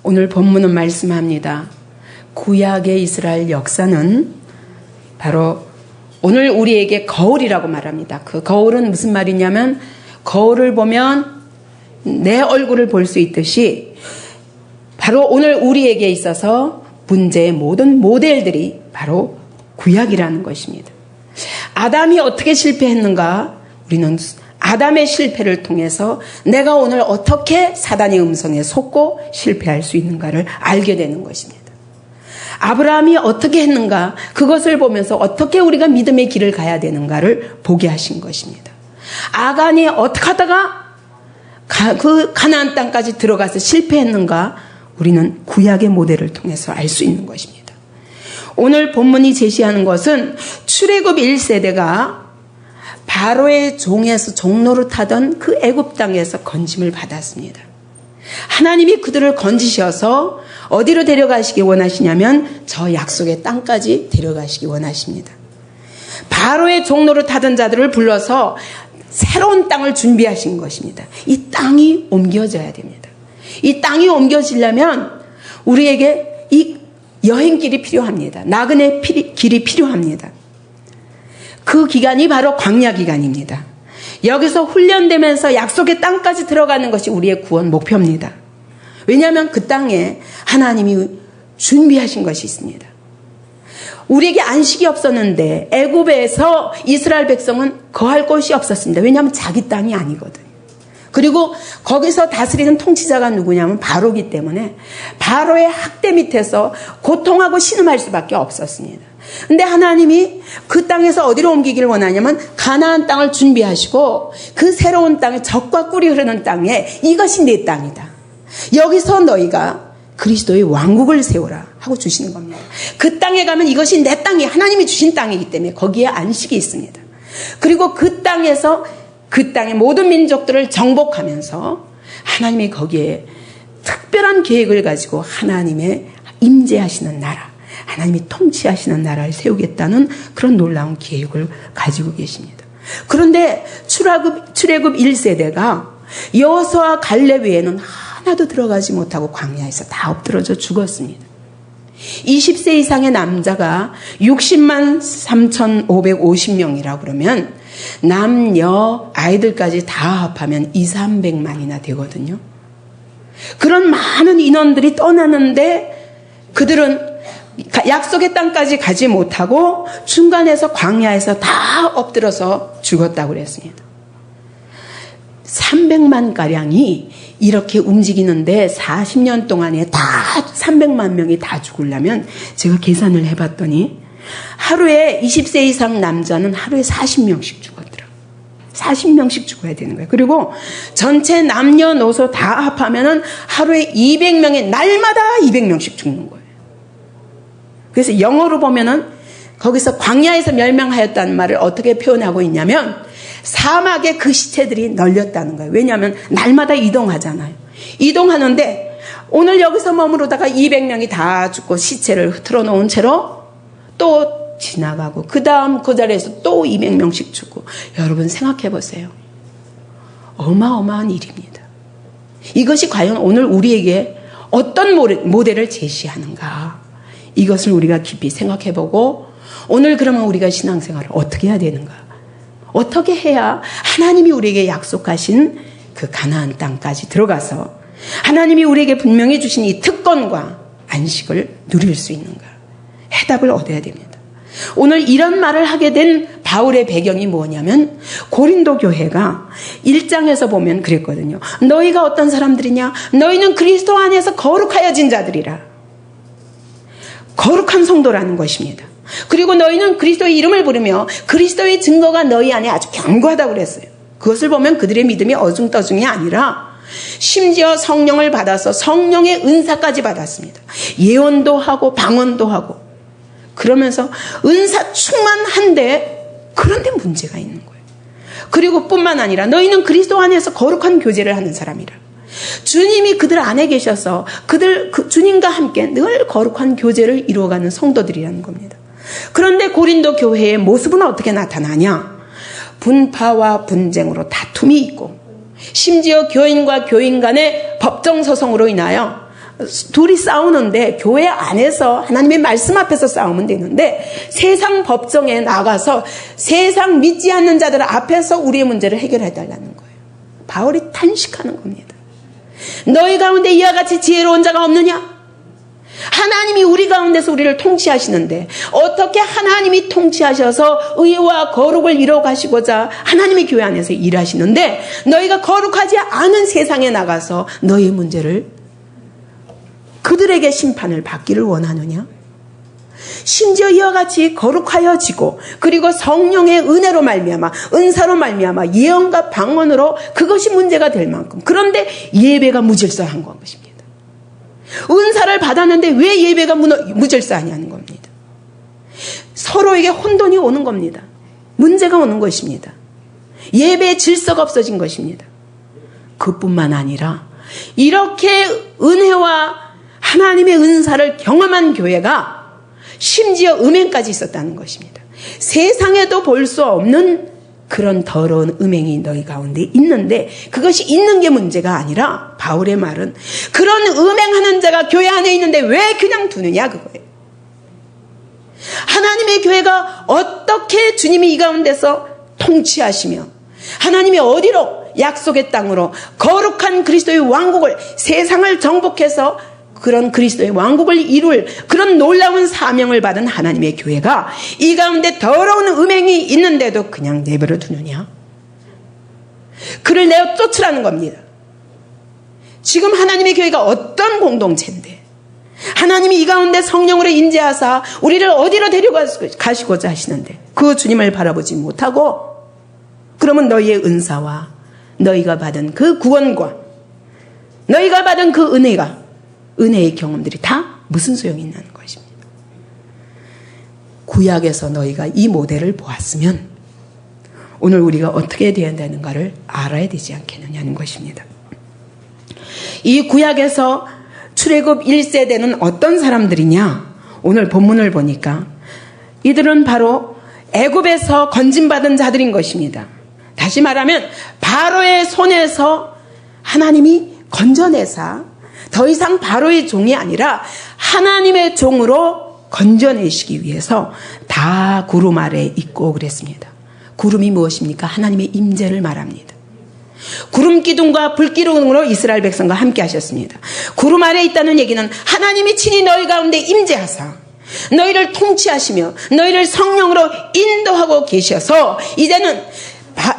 오늘 본문은 말씀합니다. 구약의 이스라엘 역사는 바로 오늘 우리에게 거울이라고 말합니다. 그 거울은 무슨 말이냐면 거울을 보면 내 얼굴을 볼 수 있듯이 바로 오늘 우리에게 있어서 문제의 모든 모델들이 바로 구약이라는 것입니다. 아담이 어떻게 실패했는가? 우리는 아담의 실패를 통해서 내가 오늘 어떻게 사단의 음성에 속고 실패할 수 있는가를 알게 되는 것입니다. 아브라함이 어떻게 했는가? 그것을 보면서 어떻게 우리가 믿음의 길을 가야 되는가를 보게 하신 것입니다. 아간이 어떻게 하다가 그 가나안 땅까지 들어가서 실패했는가? 우리는 구약의 모델을 통해서 알 수 있는 것입니다. 오늘 본문이 제시하는 것은 출애굽 1세대가 바로의 종에서 종노릇하던 그 애굽 땅에서 건짐을 받았습니다. 하나님이 그들을 건지셔서 어디로 데려가시기 원하시냐면 저 약속의 땅까지 데려가시기 원하십니다. 바로의 종노릇하던 자들을 불러서 새로운 땅을 준비하신 것입니다. 이 땅이 옮겨져야 됩니다. 이 땅이 옮겨지려면 우리에게 이 여행길이 필요합니다. 나그네 길이 필요합니다. 그 기간이 바로 광야 기간입니다. 여기서 훈련되면서 약속의 땅까지 들어가는 것이 우리의 구원 목표입니다. 왜냐하면 그 땅에 하나님이 준비하신 것이 있습니다. 우리에게 안식이 없었는데 애굽에서 이스라엘 백성은 거할 곳이 없었습니다. 왜냐하면 자기 땅이 아니거든요. 그리고 거기서 다스리는 통치자가 누구냐면 바로기 때문에 바로의 학대 밑에서 고통하고 신음할 수밖에 없었습니다. 근데 하나님이 그 땅에서 어디로 옮기기를 원하냐면 가나안 땅을 준비하시고 그 새로운 땅에 젖과 꿀이 흐르는 땅에 이것이 내 땅이다. 여기서 너희가 그리스도의 왕국을 세우라 하고 주시는 겁니다. 그 땅에 가면 이것이 내 땅이 하나님이 주신 땅이기 때문에 거기에 안식이 있습니다. 그리고 그 땅에서 그 땅의 모든 민족들을 정복하면서 하나님이 거기에 특별한 계획을 가지고 하나님의 임재하시는 나라, 하나님이 통치하시는 나라를 세우겠다는 그런 놀라운 계획을 가지고 계십니다. 그런데 출애굽 1세대가 여호수아 갈렙 외에는 하나도 들어가지 못하고 광야에서 다 엎드러져 죽었습니다. 20세 이상의 남자가 60만 3,550명이라고 그러면 남녀 아이들까지 다 합하면 200~300만이나 되거든요. 그런 많은 인원들이 떠나는데 그들은 약속의 땅까지 가지 못하고 중간에서 광야에서 다 엎드려서 죽었다고 그랬습니다. 300만가량이 이렇게 움직이는데 40년 동안에 다 300만 명이 다 죽으려면 제가 계산을 해봤더니 하루에 20세 이상 남자는 하루에 40명씩 죽었더라고요. 40명씩 죽어야 되는 거예요. 그리고 전체 남녀노소 다 합하면은 하루에 200명이 날마다 200명씩 죽는 거예요. 그래서 영어로 보면은 거기서 광야에서 멸망하였다는 말을 어떻게 표현하고 있냐면 사막에 그 시체들이 널렸다는 거예요. 왜냐하면 날마다 이동하잖아요. 이동하는데 오늘 여기서 머무르다가 200명이 다 죽고 시체를 흐트러 놓은 채로 또 지나가고 그 다음 그 자리에서 또 200명씩 죽고 여러분 생각해 보세요. 어마어마한 일입니다. 이것이 과연 오늘 우리에게 어떤 모델을 제시하는가 이것을 우리가 깊이 생각해 보고 오늘 그러면 우리가 신앙생활을 어떻게 해야 되는가 어떻게 해야 하나님이 우리에게 약속하신 그 가나안 땅까지 들어가서 하나님이 우리에게 분명히 주신 이 특권과 안식을 누릴 수 있는가 해답을 얻어야 됩니다. 오늘 이런 말을 하게 된 바울의 배경이 뭐냐면 고린도 교회가 1장에서 보면 그랬거든요. 너희가 어떤 사람들이냐? 너희는 그리스도 안에서 거룩하여진 자들이라. 거룩한 성도라는 것입니다. 그리고 너희는 그리스도의 이름을 부르며 그리스도의 증거가 너희 안에 아주 견고하다고 그랬어요. 그것을 보면 그들의 믿음이 어중떠중이 아니라 심지어 성령을 받아서 성령의 은사까지 받았습니다. 예언도 하고 방언도 하고 그러면서 은사 충만한데 그런데 문제가 있는 거예요. 그리고 뿐만 아니라 너희는 그리스도 안에서 거룩한 교제를 하는 사람이라. 주님이 그들 안에 계셔서 주님과 함께 늘 거룩한 교제를 이루어가는 성도들이라는 겁니다. 그런데 고린도 교회의 모습은 어떻게 나타나냐? 분파와 분쟁으로 다툼이 있고 심지어 교인과 교인 간의 법정 소송으로 인하여 둘이 싸우는데 교회 안에서 하나님의 말씀 앞에서 싸우면 되는데 세상 법정에 나가서 세상 믿지 않는 자들 앞에서 우리의 문제를 해결해 달라는 거예요. 바울이 탄식하는 겁니다. 너희 가운데 이와 같이 지혜로운 자가 없느냐? 하나님이 우리 가운데서 우리를 통치하시는데 어떻게 하나님이 통치하셔서 의와 거룩을 이루어 가시고자 하나님의 교회 안에서 일하시는데 너희가 거룩하지 않은 세상에 나가서 너희의 문제를 그들에게 심판을 받기를 원하느냐? 심지어 이와 같이 거룩하여지고 그리고 성령의 은혜로 말미암아 은사로 말미암아 예언과 방언으로 그것이 문제가 될 만큼 그런데 예배가 무질서한 것입니다. 은사를 받았는데 왜 예배가 무질서하냐는 겁니다. 서로에게 혼돈이 오는 겁니다. 문제가 오는 것입니다. 예배의 질서가 없어진 것입니다. 그뿐만 아니라 이렇게 은혜와 하나님의 은사를 경험한 교회가 심지어 음행까지 있었다는 것입니다. 세상에도 볼 수 없는 그런 더러운 음행이 너희 가운데 있는데 그것이 있는 게 문제가 아니라 바울의 말은 그런 음행하는 자가 교회 안에 있는데 왜 그냥 두느냐 그거예요. 하나님의 교회가 어떻게 주님이 이 가운데서 통치하시며 하나님이 어디로 약속의 땅으로 거룩한 그리스도의 왕국을 세상을 정복해서 그런 그리스도의 왕국을 이룰 그런 놀라운 사명을 받은 하나님의 교회가 이 가운데 더러운 음행이 있는데도 그냥 내버려 두느냐? 그를 내어 쫓으라는 겁니다. 지금 하나님의 교회가 어떤 공동체인데 하나님이 이 가운데 성령으로 인재하사 우리를 어디로 데려가시고자 하시는데 그 주님을 바라보지 못하고 그러면 너희의 은사와 너희가 받은 그 구원과 너희가 받은 그 은혜의 경험들이 다 무슨 소용이 있냐는 것입니다. 구약에서 너희가 이 모델을 보았으면 오늘 우리가 어떻게 되어야 되는가를 알아야 되지 않겠느냐는 것입니다. 이 구약에서 출애굽 1세대는 어떤 사람들이냐? 오늘 본문을 보니까 이들은 바로 애굽에서 건진받은 자들인 것입니다. 다시 말하면 바로의 손에서 하나님이 건져내사 더 이상 바로의 종이 아니라 하나님의 종으로 건져내시기 위해서 다 구름 아래에 있고 그랬습니다. 구름이 무엇입니까? 하나님의 임재를 말합니다. 구름 기둥과 불 기둥으로 이스라엘 백성과 함께 하셨습니다. 구름 아래에 있다는 얘기는 하나님이 친히 너희 가운데 임재하사 너희를 통치하시며 너희를 성령으로 인도하고 계셔서 이제는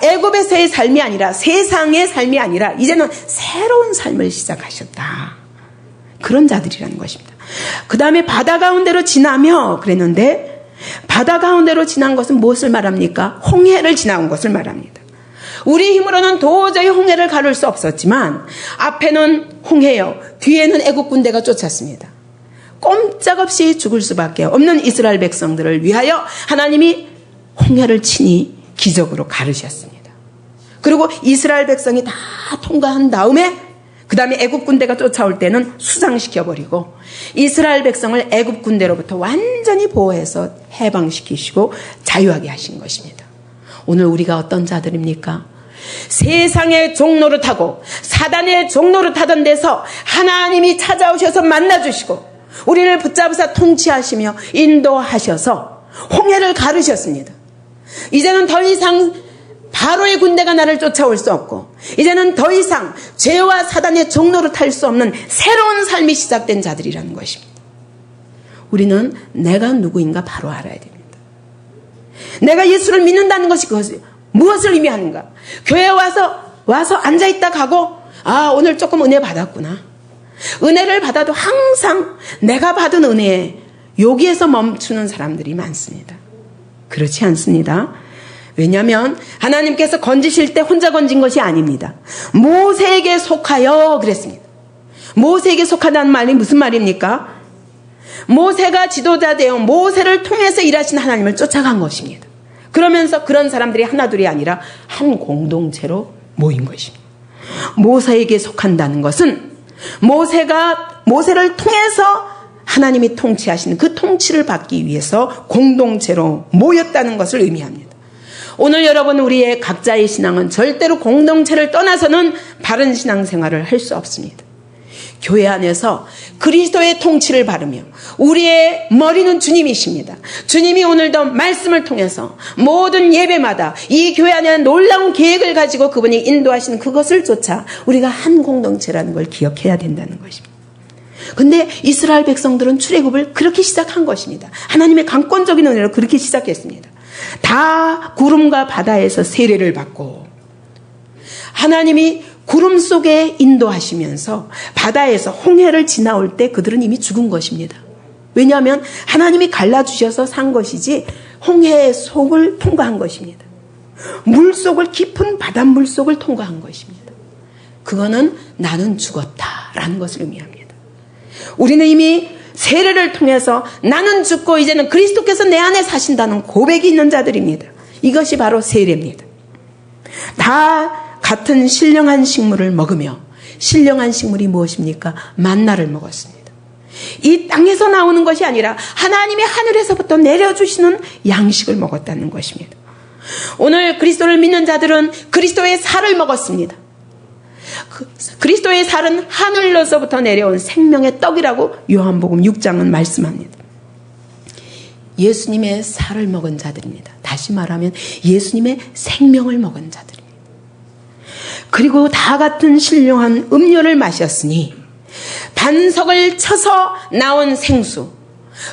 애굽에서의 삶이 아니라 세상의 삶이 아니라 이제는 새로운 삶을 시작하셨다. 그런 자들이라는 것입니다. 그 다음에 바다 가운데로 지나며 그랬는데 바다 가운데로 지난 것은 무엇을 말합니까? 홍해를 지나온 것을 말합니다. 우리 힘으로는 도저히 홍해를 가를 수 없었지만 앞에는 홍해요. 뒤에는 애국 군대가 쫓았습니다. 꼼짝없이 죽을 수밖에 없는 이스라엘 백성들을 위하여 하나님이 홍해를 친히 기적으로 가르셨습니다. 그리고 이스라엘 백성이 다 통과한 다음에 그 다음에 애굽 군대가 쫓아올 때는 수장시켜버리고 이스라엘 백성을 애굽 군대로부터 완전히 보호해서 해방시키시고 자유하게 하신 것입니다. 오늘 우리가 어떤 자들입니까? 세상의 종노릇하고 사단의 종노릇하던 데서 하나님이 찾아오셔서 만나주시고 우리를 붙잡으사 통치하시며 인도하셔서 홍해를 가르셨습니다. 이제는 더 이상 바로의 군대가 나를 쫓아올 수 없고 이제는 더 이상 죄와 사단의 종로를 탈 수 없는 새로운 삶이 시작된 자들이라는 것입니다. 우리는 내가 누구인가 바로 알아야 됩니다. 내가 예수를 믿는다는 것이 그것이 무엇을 의미하는가? 교회에 와서 앉아있다 가고 오늘 조금 은혜 받았구나. 은혜를 받아도 항상 내가 받은 은혜에 여기에서 멈추는 사람들이 많습니다. 그렇지 않습니다. 왜냐하면 하나님께서 건지실 때 혼자 건진 것이 아닙니다. 모세에게 속하여 그랬습니다. 모세에게 속하다는 말이 무슨 말입니까? 모세가 지도자 되어 모세를 통해서 일하신 하나님을 쫓아간 것입니다. 그러면서 그런 사람들이 하나둘이 아니라 한 공동체로 모인 것입니다. 모세에게 속한다는 것은 모세를 통해서 하나님이 통치하시는 그 통치를 받기 위해서 공동체로 모였다는 것을 의미합니다. 오늘 여러분 우리의 각자의 신앙은 절대로 공동체를 떠나서는 바른 신앙생활을 할 수 없습니다. 교회 안에서 그리스도의 통치를 바르며 우리의 머리는 주님이십니다. 주님이 오늘도 말씀을 통해서 모든 예배마다 이 교회 안에 놀라운 계획을 가지고 그분이 인도하시는 그것을 쫓아 우리가 한 공동체라는 걸 기억해야 된다는 것입니다. 근데 이스라엘 백성들은 출애굽을 그렇게 시작한 것입니다. 하나님의 강권적인 은혜로 그렇게 시작했습니다. 다 구름과 바다에서 세례를 받고 하나님이 구름 속에 인도하시면서 바다에서 홍해를 지나올 때 그들은 이미 죽은 것입니다. 왜냐하면 하나님이 갈라주셔서 산 것이지 홍해의 속을 통과한 것입니다. 물속을 깊은 바닷물 속을 통과한 것입니다. 그거는 나는 죽었다라는 것을 의미합니다. 우리는 이미 세례를 통해서 나는 죽고 이제는 그리스도께서 내 안에 사신다는 고백이 있는 자들입니다. 이것이 바로 세례입니다. 다 같은 신령한 식물을 먹으며 신령한 식물이 무엇입니까? 만나를 먹었습니다. 이 땅에서 나오는 것이 아니라 하나님의 하늘에서부터 내려주시는 양식을 먹었다는 것입니다. 오늘 그리스도를 믿는 자들은 그리스도의 살을 먹었습니다. 그리스도의 살은 하늘로서부터 내려온 생명의 떡이라고 요한복음 6장은 말씀합니다. 예수님의 살을 먹은 자들입니다. 다시 말하면 예수님의 생명을 먹은 자들입니다. 그리고 다 같은 신령한 음료를 마셨으니 반석을 쳐서 나온 생수,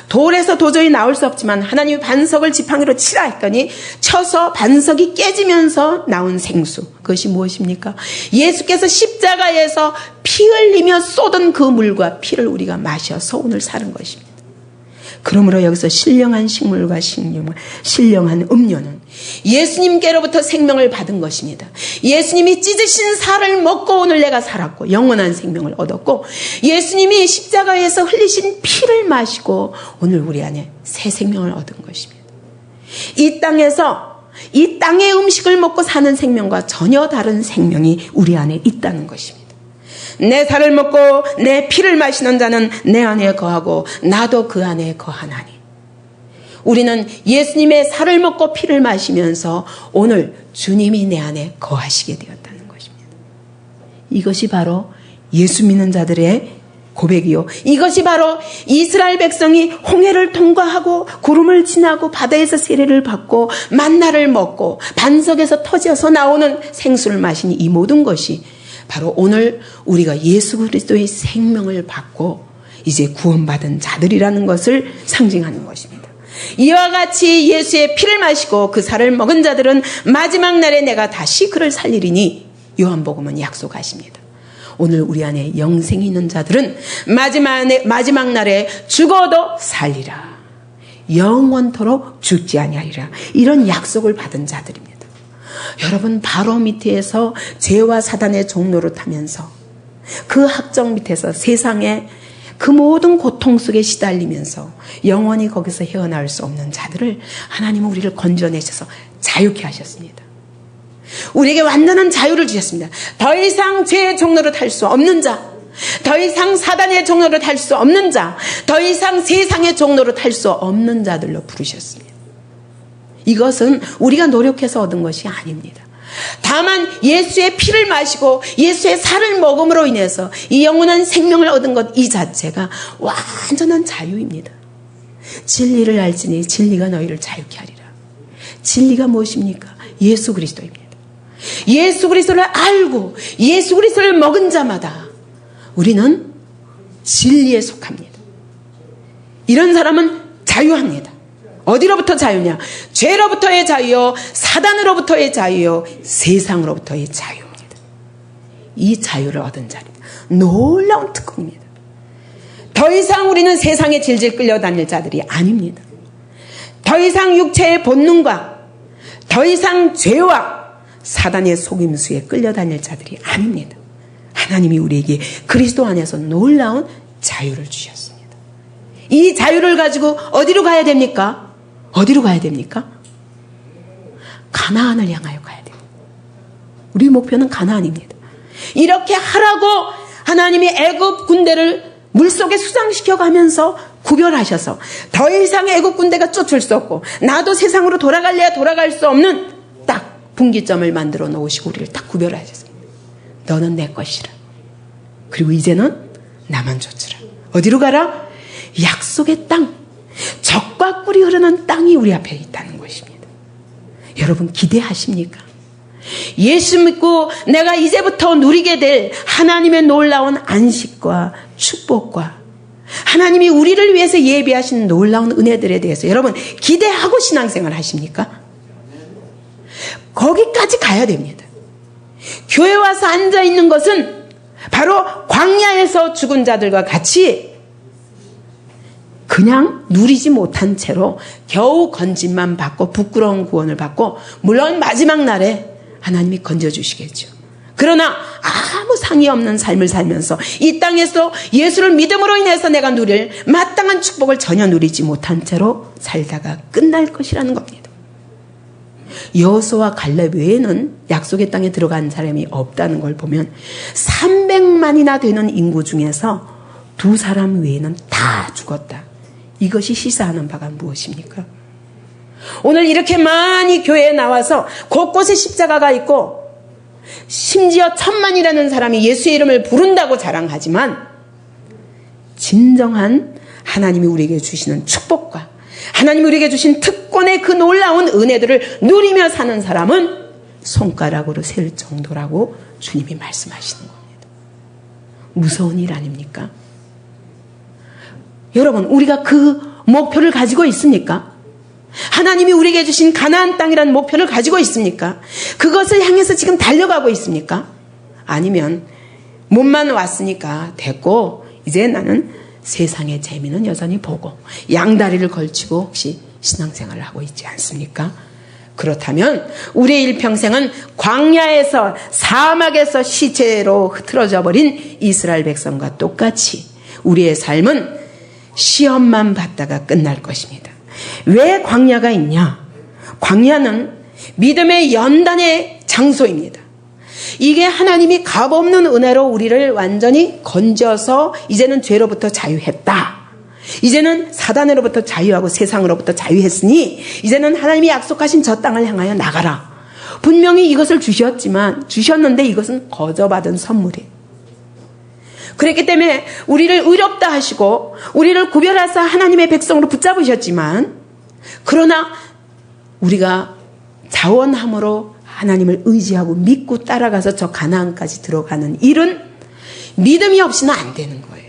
돌에서 도저히 나올 수 없지만 하나님이 반석을 지팡이로 치라 했더니 쳐서 반석이 깨지면서 나온 생수, 그것이 무엇입니까? 예수께서 십자가에서 피 흘리며 쏟은 그 물과 피를 우리가 마셔서 오늘 사는 것입니다. 그러므로 여기서 신령한 식물과 신령한 음료는 예수님께로부터 생명을 받은 것입니다. 예수님이 찢으신 살을 먹고 오늘 내가 살았고 영원한 생명을 얻었고, 예수님이 십자가에서 흘리신 피를 마시고 오늘 우리 안에 새 생명을 얻은 것입니다. 이 땅에서 이 땅의 음식을 먹고 사는 생명과 전혀 다른 생명이 우리 안에 있다는 것입니다. 내 살을 먹고 내 피를 마시는 자는 내 안에 거하고 나도 그 안에 거하나니. 우리는 예수님의 살을 먹고 피를 마시면서 오늘 주님이 내 안에 거하시게 되었다는 것입니다. 이것이 바로 예수 믿는 자들의 고백이요, 이것이 바로 이스라엘 백성이 홍해를 통과하고 구름을 지나고 바다에서 세례를 받고 만나를 먹고 반석에서 터져서 나오는 생수를 마신 이 모든 것이 바로 오늘 우리가 예수 그리스도의 생명을 받고 이제 구원받은 자들이라는 것을 상징하는 것입니다. 이와 같이 예수의 피를 마시고 그 살을 먹은 자들은 마지막 날에 내가 다시 그를 살리리니 요한복음은 약속하십니다. 오늘 우리 안에 영생이 있는 자들은 마지막 날에 죽어도 살리라, 영원토록 죽지 아니하리라, 이런 약속을 받은 자들입니다. 여러분, 바로 밑에서 죄와 사단의 종로를 타면서 그 학정 밑에서 세상의 그 모든 고통 속에 시달리면서 영원히 거기서 헤어나올 수 없는 자들을 하나님은 우리를 건져내셔서 자유케 하셨습니다. 우리에게 완전한 자유를 주셨습니다. 더 이상 죄의 종로를 탈 수 없는 자, 더 이상 사단의 종로를 탈 수 없는 자, 더 이상 세상의 종로를 탈 수 없는 자들로 부르셨습니다. 이것은 우리가 노력해서 얻은 것이 아닙니다. 다만 예수의 피를 마시고 예수의 살을 먹음으로 인해서 이 영원한 생명을 얻은 것 이 자체가 완전한 자유입니다. 진리를 알지니 진리가 너희를 자유케 하리라. 진리가 무엇입니까? 예수 그리스도입니다. 예수 그리스도를 알고 예수 그리스도를 먹은 자마다 우리는 진리에 속합니다. 이런 사람은 자유합니다. 어디로부터 자유냐? 죄로부터의 자유요, 사단으로부터의 자유요, 세상으로부터의 자유입니다. 이 자유를 얻은 자입니다. 놀라운 특권입니다. 더 이상 우리는 세상에 질질 끌려다닐 자들이 아닙니다. 더 이상 육체의 본능과 더 이상 죄와 사단의 속임수에 끌려다닐 자들이 아닙니다. 하나님이 우리에게 그리스도 안에서 놀라운 자유를 주셨습니다. 이 자유를 가지고 어디로 가야 됩니까? 어디로 가야 됩니까? 가나안을 향하여 가야 돼요. 우리 목표는 가나안입니다. 이렇게 하라고 하나님이 애굽 군대를 물속에 수장시켜 가면서 구별하셔서 더 이상 애굽 군대가 쫓을 수 없고 나도 세상으로 돌아갈래야 돌아갈 수 없는 딱 분기점을 만들어 놓으시고 우리를 딱 구별하셨습니다. 너는 내 것이라. 그리고 이제는 나만 쫓으라. 어디로 가라? 약속의 땅. 젖과 꿀이 흐르는 땅이 우리 앞에 있다는 것입니다. 여러분 기대하십니까? 예수 믿고 내가 이제부터 누리게 될 하나님의 놀라운 안식과 축복과 하나님이 우리를 위해서 예비하신 놀라운 은혜들에 대해서 여러분 기대하고 신앙생활 하십니까? 거기까지 가야 됩니다. 교회 와서 앉아있는 것은 바로 광야에서 죽은 자들과 같이 그냥 누리지 못한 채로 겨우 건짐만 받고 부끄러운 구원을 받고 물론 마지막 날에 하나님이 건져주시겠죠. 그러나 아무 상의 없는 삶을 살면서 이 땅에서 예수를 믿음으로 인해서 내가 누릴 마땅한 축복을 전혀 누리지 못한 채로 살다가 끝날 것이라는 겁니다. 여호수아와 갈렙 외에는 약속의 땅에 들어간 사람이 없다는 걸 보면 300만이나 되는 인구 중에서 2사람 외에는 다 죽었다. 이것이 시사하는 바가 무엇입니까? 오늘 이렇게 많이 교회에 나와서 곳곳에 십자가가 있고 심지어 1000만이라는 사람이 예수의 이름을 부른다고 자랑하지만 진정한 하나님이 우리에게 주시는 축복과 하나님이 우리에게 주신 특권의 그 놀라운 은혜들을 누리며 사는 사람은 손가락으로 셀 정도라고 주님이 말씀하시는 겁니다. 무서운 일 아닙니까? 여러분 우리가 그 목표를 가지고 있습니까? 하나님이 우리에게 주신 가나안 땅이라는 목표를 가지고 있습니까? 그것을 향해서 지금 달려가고 있습니까? 아니면 몸만 왔으니까 됐고 이제 나는 세상의 재미는 여전히 보고 양다리를 걸치고 혹시 신앙생활을 하고 있지 않습니까? 그렇다면 우리의 일평생은 광야에서 사막에서 시체로 흐트러져 버린 이스라엘 백성과 똑같이 우리의 삶은 시험만 받다가 끝날 것입니다. 왜 광야가 있냐? 광야는 믿음의 연단의 장소입니다. 이게 하나님이 값없는 은혜로 우리를 완전히 건져서 이제는 죄로부터 자유했다. 이제는 사단으로부터 자유하고 세상으로부터 자유했으니 이제는 하나님이 약속하신 저 땅을 향하여 나가라. 분명히 이것을 주셨는데 이것은 거저받은 선물이에요. 그랬기 때문에 우리를 의롭다 하시고 우리를 구별하사 하나님의 백성으로 붙잡으셨지만 그러나 우리가 자원함으로 하나님을 의지하고 믿고 따라가서 저 가나안까지 들어가는 일은 믿음이 없이는 안 되는 거예요.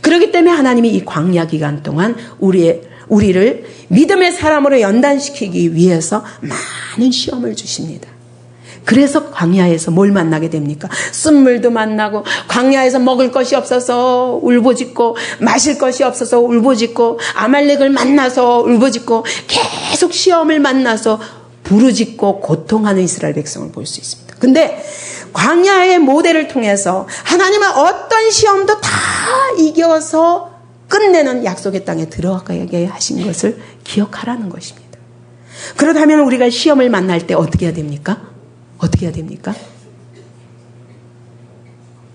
그렇기 때문에 하나님이 이 광야 기간 동안 우리를 믿음의 사람으로 연단시키기 위해서 많은 시험을 주십니다. 그래서 광야에서 뭘 만나게 됩니까? 쓴물도 만나고 광야에서 먹을 것이 없어서 울부짖고 마실 것이 없어서 울부짖고 아말렉을 만나서 울부짖고 계속 시험을 만나서 부르짖고 고통하는 이스라엘 백성을 볼 수 있습니다. 근데 광야의 모델을 통해서 하나님은 어떤 시험도 다 이겨서 끝내는 약속의 땅에 들어가게 하신 것을 기억하라는 것입니다. 그렇다면 우리가 시험을 만날 때 어떻게 해야 됩니까? 어떻게 해야 됩니까?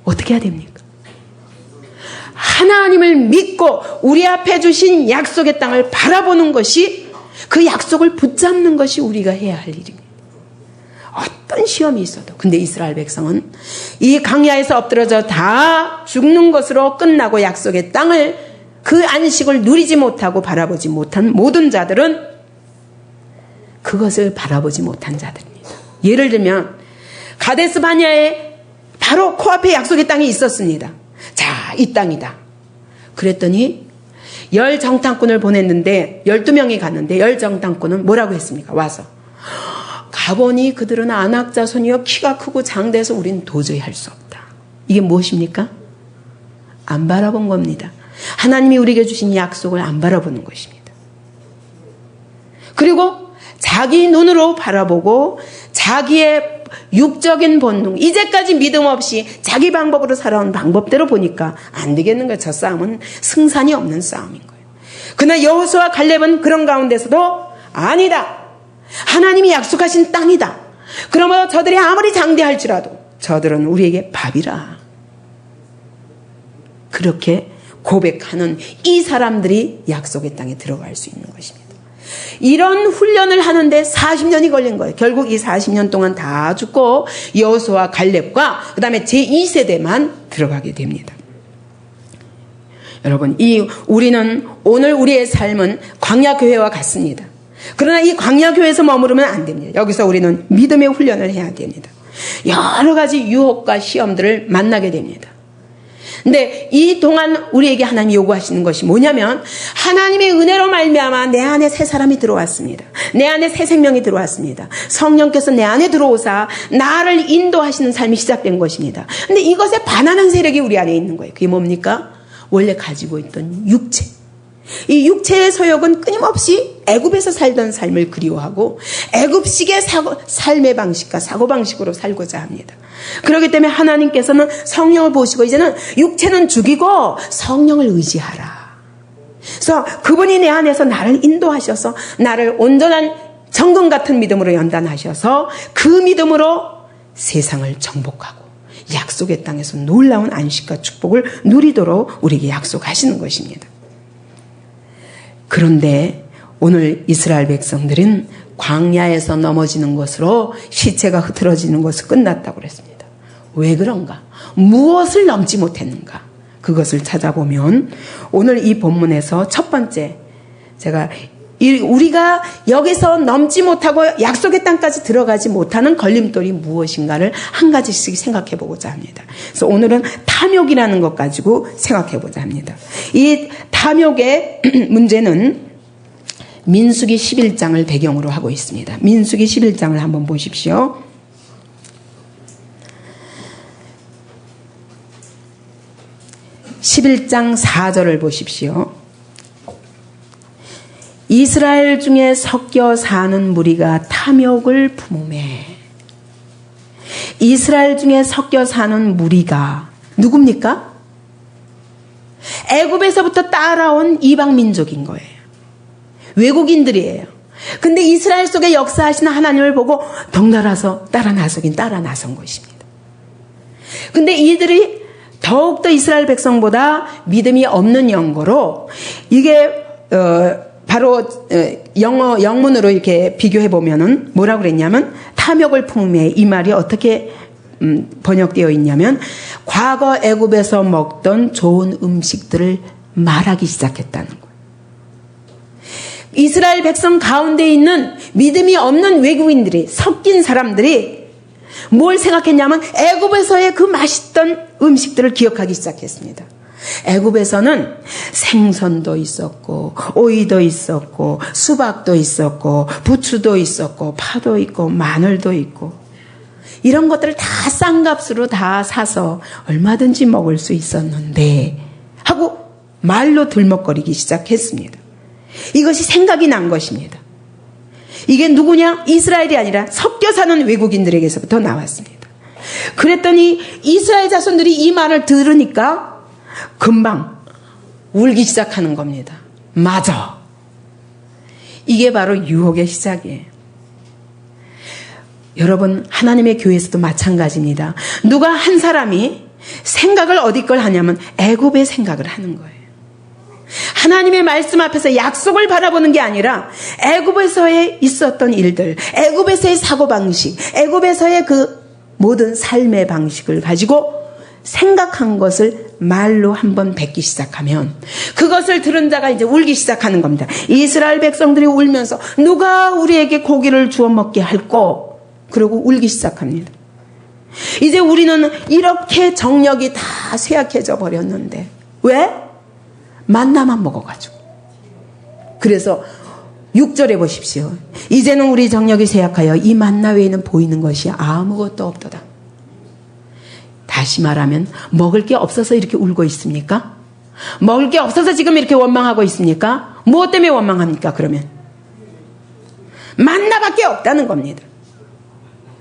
어떻게 해야 됩니까? 하나님을 믿고 우리 앞에 주신 약속의 땅을 바라보는 것이 그 약속을 붙잡는 것이 우리가 해야 할 일입니다. 어떤 시험이 있어도. 근데 이스라엘 백성은 이 광야에서 엎드러져 다 죽는 것으로 끝나고 약속의 땅을 그 안식을 누리지 못하고 바라보지 못한 모든 자들은 그것을 바라보지 못한 자들입니다. 예를 들면 가데스 바냐에 바로 코앞에 약속의 땅이 있었습니다. 자, 이 땅이다. 그랬더니 10 정탐꾼을 보냈는데 12명이 갔는데 10 정탐꾼은 뭐라고 했습니까? 와서 가보니 그들은 아낙 자손이요 키가 크고 장대해서 우린 도저히 할 수 없다. 이게 무엇입니까? 안 바라본 겁니다. 하나님이 우리에게 주신 약속을 안 바라보는 것입니다. 그리고 자기 눈으로 바라보고 자기의 육적인 본능, 이제까지 믿음 없이 자기 방법으로 살아온 방법대로 보니까 안 되겠는 거예요. 저 싸움은 승산이 없는 싸움인 거예요. 그러나 여호수아와 갈렙은 그런 가운데서도 아니다. 하나님이 약속하신 땅이다. 그러므로 저들이 아무리 장대할지라도 저들은 우리에게 밥이라. 그렇게 고백하는 이 사람들이 약속의 땅에 들어갈 수 있는 것입니다. 이런 훈련을 하는데 40년이 걸린 거예요. 결국 이 40년 동안 다 죽고 여호수아와 갈렙과 그 다음에 제2세대만 들어가게 됩니다. 여러분, 우리는 오늘 우리의 삶은 광야교회와 같습니다. 그러나 이 광야교회에서 머무르면 안 됩니다. 여기서 우리는 믿음의 훈련을 해야 됩니다. 여러 가지 유혹과 시험들을 만나게 됩니다. 근데 이 동안 우리에게 하나님이 요구하시는 것이 뭐냐면, 하나님의 은혜로 말미암아 내 안에 새 사람이 들어왔습니다. 내 안에 새 생명이 들어왔습니다. 성령께서 내 안에 들어오사 나를 인도하시는 삶이 시작된 것입니다. 근데 이것에 반하는 세력이 우리 안에 있는 거예요. 그게 뭡니까? 원래 가지고 있던 육체. 이 육체의 소욕은 끊임없이 애굽에서 살던 삶을 그리워하고 애굽식의 삶의 방식과 사고방식으로 살고자 합니다. 그렇기 때문에 하나님께서는 성령을 보시고 이제는 육체는 죽이고 성령을 의지하라. 그래서 그분이 내 안에서 나를 인도하셔서 나를 온전한 정금 같은 믿음으로 연단하셔서 그 믿음으로 세상을 정복하고 약속의 땅에서 놀라운 안식과 축복을 누리도록 우리에게 약속하시는 것입니다. 그런데 오늘 이스라엘 백성들은 광야에서 넘어지는 것으로 시체가 흐트러지는 것으로 끝났다고 그랬습니다. 왜 그런가? 무엇을 넘지 못했는가? 그것을 찾아보면 오늘 이 본문에서 첫 번째, 우리가 여기서 넘지 못하고 약속의 땅까지 들어가지 못하는 걸림돌이 무엇인가를 한 가지씩 생각해 보고자 합니다. 그래서 오늘은 탐욕이라는 것 가지고 생각해 보자 합니다. 이 탐욕의 문제는 민수기 11장을 배경으로 하고 있습니다. 민수기 11장을 한번 보십시오. (11장 4절을) 보십시오. 이스라엘 중에 섞여 사는 무리가 탐욕을 품으매. 이스라엘 중에 섞여 사는 무리가 누굽니까? 애굽에서부터 따라온 이방 민족인 거예요. 외국인들이에요. 근데 이스라엘 속에 역사하시는 하나님을 보고 덩달아서 따라 나선 것입니다. 근데 이들이 더욱더 이스라엘 백성보다 믿음이 없는 연고로 이게 바로 영문으로 이렇게 비교해 보면은 뭐라고 그랬냐면, 탐욕을 품음에, 이 말이 어떻게 번역되어 있냐면, 과거 애굽에서 먹던 좋은 음식들을 말하기 시작했다는 거예요. 이스라엘 백성 가운데 있는 믿음이 없는 외국인들이, 섞인 사람들이 뭘 생각했냐면 애굽에서의 그 맛있던 음식들을 기억하기 시작했습니다. 애굽에서는 생선도 있었고 오이도 있었고 수박도 있었고 부추도 있었고 파도 있고 마늘도 있고 이런 것들을 다 싼 값으로 다 사서 얼마든지 먹을 수 있었는데 하고 말로 들먹거리기 시작했습니다. 이것이 생각이 난 것입니다. 이게 누구냐? 이스라엘이 아니라 섞여 사는 외국인들에게서부터 나왔습니다. 그랬더니 이스라엘 자손들이 이 말을 들으니까 금방 울기 시작하는 겁니다. 맞아. 이게 바로 유혹의 시작이에요. 여러분, 하나님의 교회에서도 마찬가지입니다. 누가 한 사람이 생각을 어디 걸 하냐면 애굽의 생각을 하는 거예요. 하나님의 말씀 앞에서 약속을 바라보는 게 아니라 애굽에서의 있었던 일들, 애굽에서의 사고방식, 애굽에서의 그 모든 삶의 방식을 가지고 생각한 것을 말로 한번 뱉기 시작하면 그것을 들은 자가 이제 울기 시작하는 겁니다. 이스라엘 백성들이 울면서 누가 우리에게 고기를 주워 먹게 할꼬? 그러고 울기 시작합니다. 이제 우리는 이렇게 정력이 다 쇠약해져 버렸는데 왜? 만나만 먹어가지고. 그래서 6절에 보십시오. 이제는 우리 정력이 쇠약하여 이 만나 외에는 보이는 것이 아무것도 없도다. 다시 말하면 먹을 게 없어서 이렇게 울고 있습니까? 먹을 게 없어서 지금 이렇게 원망하고 있습니까? 무엇 때문에 원망합니까? 그러면 만나밖에 없다는 겁니다.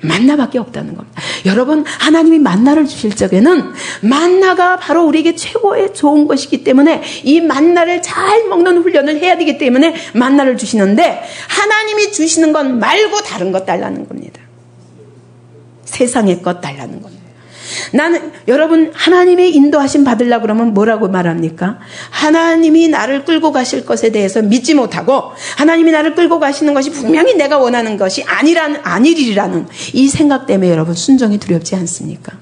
만나밖에 없다는 겁니다. 여러분, 하나님이 만나를 주실 적에는 만나가 바로 우리에게 최고의 좋은 것이기 때문에 이 만나를 잘 먹는 훈련을 해야 되기 때문에 만나를 주시는데 하나님이 주시는 것 말고 다른 것 달라는 겁니다. 세상의 것 달라는 겁니다. 나는 여러분 하나님의 인도하심 받으려고 그러면 뭐라고 말합니까? 하나님이 나를 끌고 가실 것에 대해서 믿지 못하고 하나님이 나를 끌고 가시는 것이 분명히 내가 원하는 것이 아니리라는 이 생각 때문에 여러분 순종이 두렵지 않습니까?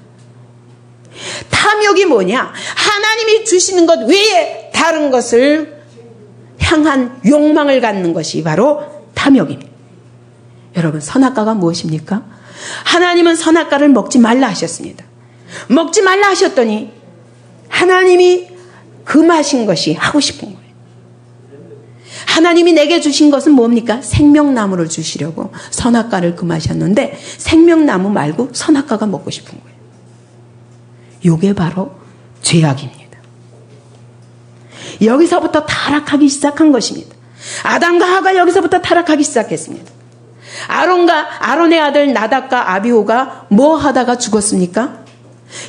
탐욕이 뭐냐? 하나님이 주시는 것 외에 다른 것을 향한 욕망을 갖는 것이 바로 탐욕입니다. 여러분, 선악과가 무엇입니까? 하나님은 선악과를 먹지 말라 하셨습니다. 먹지 말라 하셨더니 하나님이 금하신 것이 하고 싶은 거예요. 하나님이 내게 주신 것은 뭡니까? 생명나무를 주시려고 선악과를 금하셨는데 생명나무 말고 선악과가 먹고 싶은 거예요. 이게 바로 죄악입니다. 여기서부터 타락하기 시작한 것입니다. 아담과 하가 여기서부터 타락하기 시작했습니다. 아론의 아들 나답과 아비후가 뭐 하다가 죽었습니까?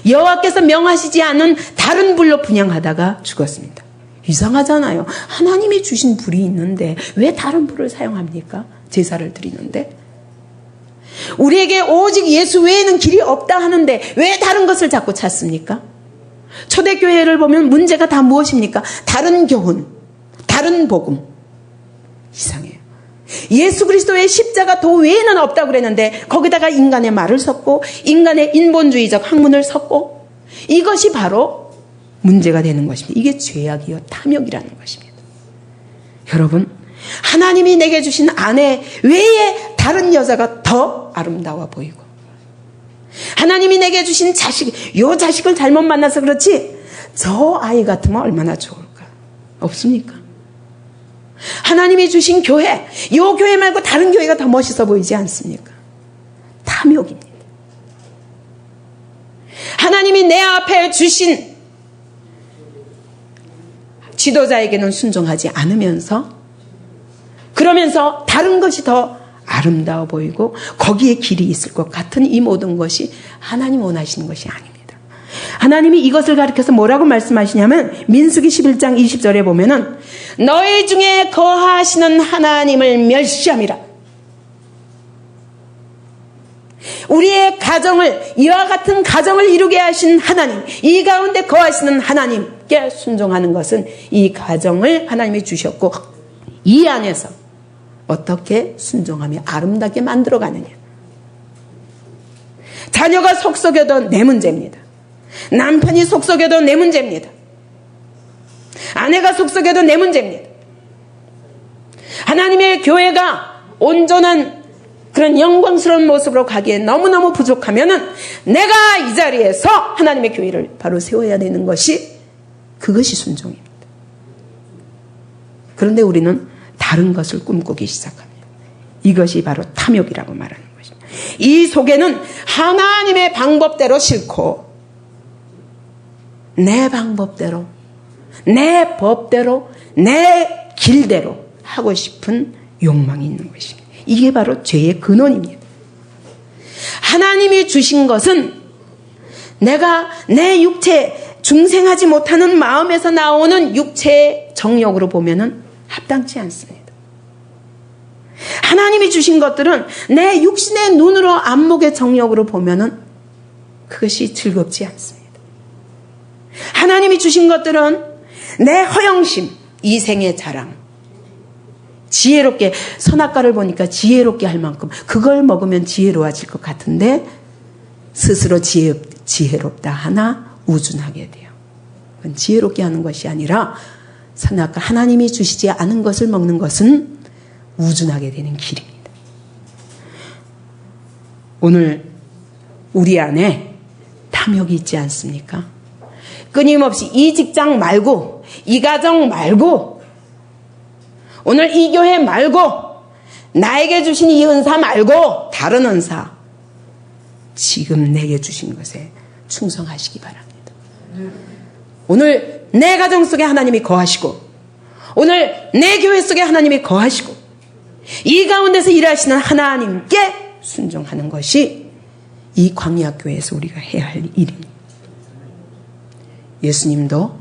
여호와께서 명하시지 않은 다른 불로 분향하다가 죽었습니다. 이상하잖아요. 하나님이 주신 불이 있는데 왜 다른 불을 사용합니까? 제사를 드리는데. 우리에게 오직 예수 외에는 길이 없다 하는데 왜 다른 것을 자꾸 찾습니까? 초대교회를 보면 문제가 다 무엇입니까? 다른 교훈, 다른 복음. 이상해요. 예수 그리스도의 십자가 도 외에는 없다고 그랬는데 거기다가 인간의 말을 섞고 인간의 인본주의적 학문을 섞고 이것이 바로 문제가 되는 것입니다. 이게 죄악이요 탐욕이라는 것입니다. 여러분, 하나님이 내게 주신 아내 외에 다른 여자가 더 아름다워 보이고 하나님이 내게 주신 자식, 요 자식을 잘못 만나서 그렇지 저 아이 같으면 얼마나 좋을까? 없습니까? 하나님이 주신 교회, 요 교회 말고 다른 교회가 더 멋있어 보이지 않습니까? 탐욕입니다. 하나님이 내 앞에 주신 지도자에게는 순종하지 않으면서 그러면서 다른 것이 더 아름다워 보이고 거기에 길이 있을 것 같은 이 모든 것이 하나님 원하시는 것이 아닙니다. 하나님이 이것을 가리켜서 뭐라고 말씀하시냐면 민수기 11장 20절에 보면은 너희 중에 거하시는 하나님을 멸시함이라. 우리의 가정을 이와 같은 가정을 이루게 하신 하나님, 이 가운데 거하시는 하나님께 순종하는 것은 이 가정을 하나님이 주셨고 이 안에서 어떻게 순종하며 아름답게 만들어가느냐. 자녀가 속썩여도 내 문제입니다. 남편이 속썩여도 내 문제입니다. 아내가 속썩여도 내 문제입니다. 하나님의 교회가 온전한 그런 영광스러운 모습으로 가기에 너무너무 부족하면은 내가 이 자리에서 하나님의 교회를 바로 세워야 되는 것이 그것이 순종입니다. 그런데 우리는 다른 것을 꿈꾸기 시작합니다. 이것이 바로 탐욕이라고 말하는 것입니다. 이 속에는 하나님의 방법대로 싫고 내 방법대로, 내 법대로, 내 길대로 하고 싶은 욕망이 있는 것입니다. 이게 바로 죄의 근원입니다. 하나님이 주신 것은 내가 내 육체, 중생하지 못하는 마음에서 나오는 육체의 정욕으로 보면은 합당치 않습니다. 하나님이 주신 것들은 내 육신의 눈으로 안목의 정욕으로 보면은 그것이 즐겁지 않습니다. 하나님이 주신 것들은 내 허영심, 이생의 자랑, 지혜롭게 선악과를 보니까 지혜롭게 할 만큼 그걸 먹으면 지혜로워질 것 같은데 스스로 지혜롭다 하나 우둔하게 돼요. 그건 지혜롭게 하는 것이 아니라 선악과 하나님이 주시지 않은 것을 먹는 것은 우둔하게 되는 길입니다. 오늘 우리 안에 탐욕이 있지 않습니까? 끊임없이 이 직장 말고 이 가정 말고 오늘 이 교회 말고 나에게 주신 이 은사 말고 다른 은사 지금 내게 주신 것에 충성하시기 바랍니다. 오늘 내 가정 속에 하나님이 거하시고 오늘 내 교회 속에 하나님이 거하시고 이 가운데서 일하시는 하나님께 순종하는 것이 이 광야교회에서 우리가 해야 할 일입니다. 예수님도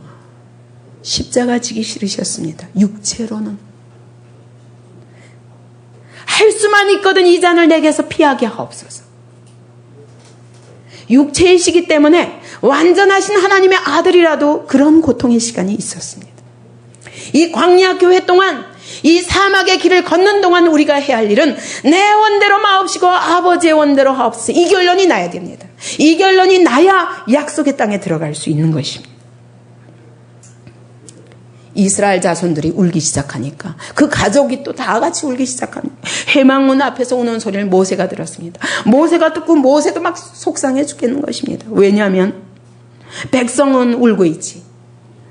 십자가 지기 싫으셨습니다. 육체로는. 할 수만 있거든 이 잔을 내게서 피하게 하옵소서. 육체이시기 때문에 완전하신 하나님의 아들이라도 그런 고통의 시간이 있었습니다. 이 광야교회 동안 이 사막의 길을 걷는 동안 우리가 해야 할 일은 내 원대로 마옵시고 아버지의 원대로 하옵소서. 이 결론이 나야 됩니다. 이 결론이 나야 약속의 땅에 들어갈 수 있는 것입니다. 이스라엘 자손들이 울기 시작하니까 그 가족이 또 다 같이 울기 시작합니다. 회막문 앞에서 우는 소리를 모세가 들었습니다. 모세가 듣고 모세도 막 속상해 죽겠는 것입니다. 왜냐하면 백성은 울고 있지.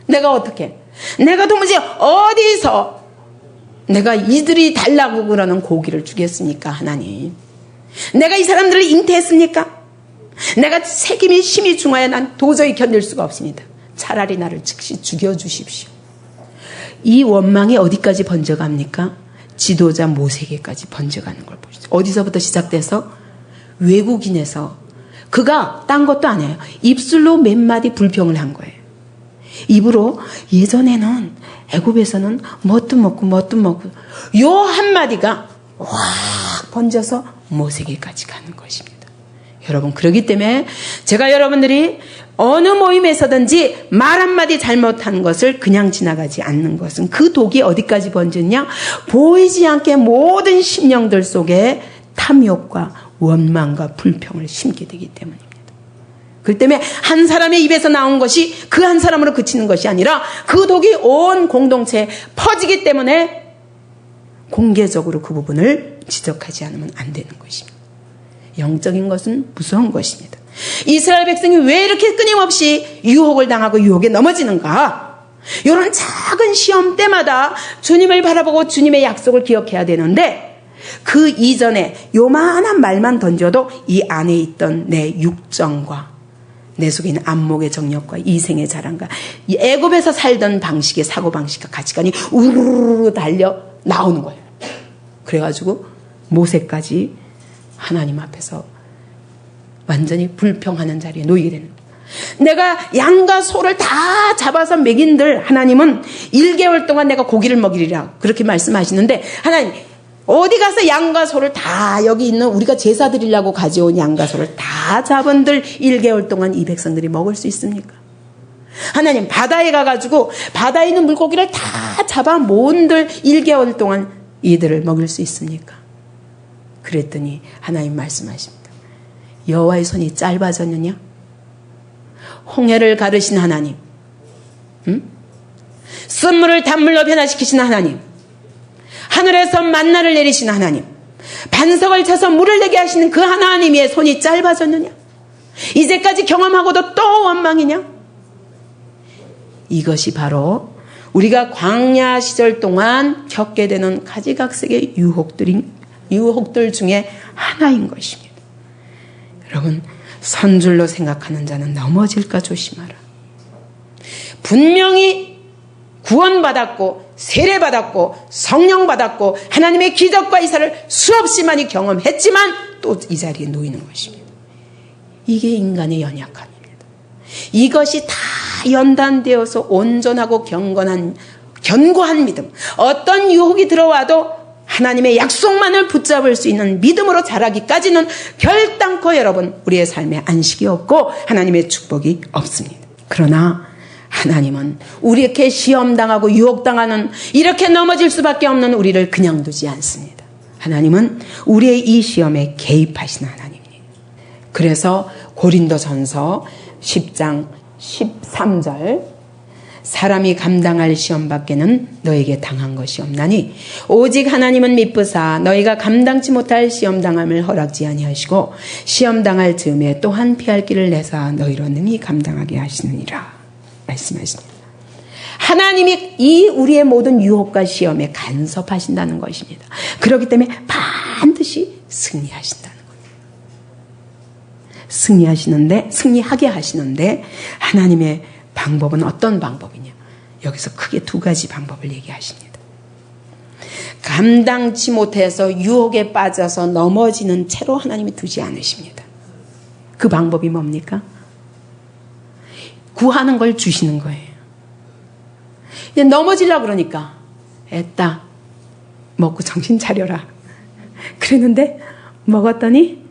내가 어떻게? 내가 도무지 어디서 내가 이들이 달라고 그러는 고기를 주겠습니까, 하나님? 내가 이 사람들을 잉태했습니까? 내가 책임이 심히 중하여 난 도저히 견딜 수가 없습니다. 차라리 나를 즉시 죽여주십시오. 이 원망이 어디까지 번져갑니까? 지도자 모세에게까지 번져가는 걸 보시죠. 어디서부터 시작돼서? 외국인에서 그가 딴 것도 아니에요. 입술로 몇 마디 불평을 한 거예요. 입으로 예전에는 애굽에서는 뭣도 먹고 요 한마디가 확 번져서 모세에게까지 가는 것입니다. 여러분, 그렇기 때문에 제가 여러분들이 어느 모임에서든지 말 한마디 잘못한 것을 그냥 지나가지 않는 것은 그 독이 어디까지 번졌냐? 보이지 않게 모든 심령들 속에 탐욕과 원망과 불평을 심게 되기 때문입니다. 그렇기 때문에 한 사람의 입에서 나온 것이 그 한 사람으로 그치는 것이 아니라 그 독이 온 공동체에 퍼지기 때문에 공개적으로 그 부분을 지적하지 않으면 안 되는 것입니다. 영적인 것은 무서운 것입니다. 이스라엘 백성이 왜 이렇게 끊임없이 유혹을 당하고 유혹에 넘어지는가? 이런 작은 시험 때마다 주님을 바라보고 주님의 약속을 기억해야 되는데 그 이전에 요만한 말만 던져도 이 안에 있던 내 육정과 내 속에 있는 안목의 정력과 이생의 자랑과 이 애굽에서 살던 방식의 사고방식과 가치관이 우르르 달려 나오는 거예요. 그래가지고 모세까지 하나님 앞에서 완전히 불평하는 자리에 놓이게 되는 거예요. 내가 양과 소를 다 잡아서 먹인들 하나님은 1개월 동안 내가 고기를 먹이리라 그렇게 말씀하시는데 하나님 어디 가서 양과 소를 다 여기 있는 우리가 제사 드리려고 가져온 양과 소를 다 잡은들 1개월 동안 이 백성들이 먹을 수 있습니까? 하나님 바다에 가가지고 바다에 있는 물고기를 다 잡아 모은들 1개월 동안 이들을 먹일 수 있습니까? 그랬더니 하나님 말씀하십니다. 여호와의 손이 짧아졌느냐? 홍해를 가르신 하나님, 쓴물을 단물로 변화시키신 하나님, 하늘에서 만나를 내리신 하나님, 반석을 쳐서 물을 내게 하시는 그 하나님의 손이 짧아졌느냐? 이제까지 경험하고도 또 원망이냐? 이것이 바로 우리가 광야 시절 동안 겪게 되는 가지각색의 유혹들 중에 하나인 것입니다. 여러분, 선줄로 생각하는 자는 넘어질까 조심하라. 분명히 구원받았고 세례받았고 성령받았고 하나님의 기적과 이사를 수없이 많이 경험했지만 또 이 자리에 놓이는 것입니다. 이게 인간의 연약함입니다. 이것이 다 연단되어서 온전하고 견고한 믿음, 어떤 유혹이 들어와도 하나님의 약속만을 붙잡을 수 있는 믿음으로 자라기까지는 결단코 여러분 우리의 삶에 안식이 없고 하나님의 축복이 없습니다. 그러나 하나님은 우리에게 시험당하고 유혹당하는 이렇게 넘어질 수밖에 없는 우리를 그냥 두지 않습니다. 하나님은 우리의 이 시험에 개입하시는 하나님이에요. 그래서 고린도전서 10장 13절 사람이 감당할 시험밖에는 너에게 당한 것이 없나니 오직 하나님은 미쁘사 너희가 감당치 못할 시험당함을 허락지 아니하시고 시험당할 즈음에 또한 피할 길을 내사 너희로 능히 감당하게 하시느니라 말씀하십니다. 하나님이 이 우리의 모든 유혹과 시험에 간섭하신다는 것입니다. 그렇기 때문에 반드시 승리하신다는 거예요. 승리하게 하시는데 하나님의 방법은 어떤 방법이냐? 여기서 크게 두 가지 방법을 얘기하십니다. 감당치 못해서 유혹에 빠져서 넘어지는 채로 하나님이 두지 않으십니다. 그 방법이 뭡니까? 구하는 걸 주시는 거예요. 이제 넘어지려고 그러니까 애따 먹고 정신 차려라. 그랬는데 먹었더니